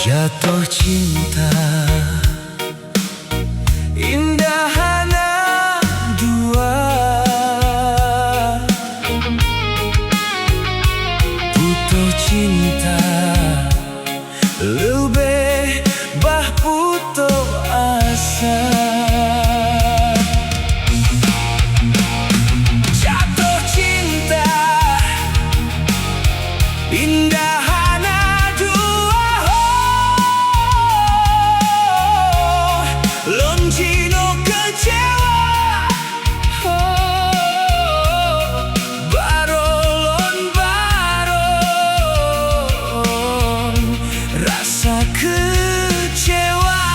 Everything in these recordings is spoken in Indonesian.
Jatuh cinta indah hana dua, butuh cinta lebih bah putus asa. Jatuh cinta indah hana dua, lonjino kecewa, barolon baron rasa kecewa.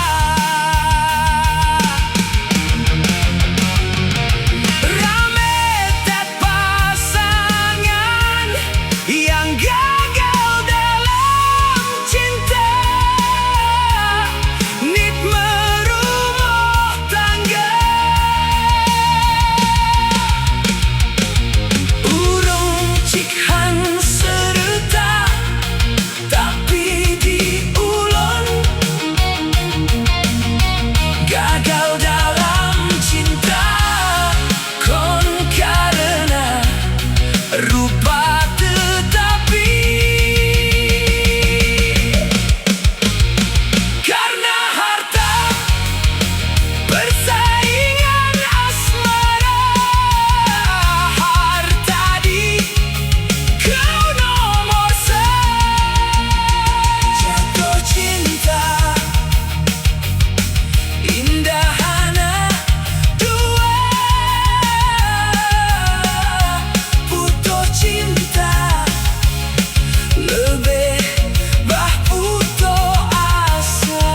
Rame tet pasangan yang gagal dalam cinta, nit merumah tangga. Urung cikhan serta tapi diulon, gagal dalam cinta kon karena rupa tetapi karena harta persaingan asmara. Harta di kau nomor jatuh cinta indah hana dua, putus cinta lebih bah putus asa.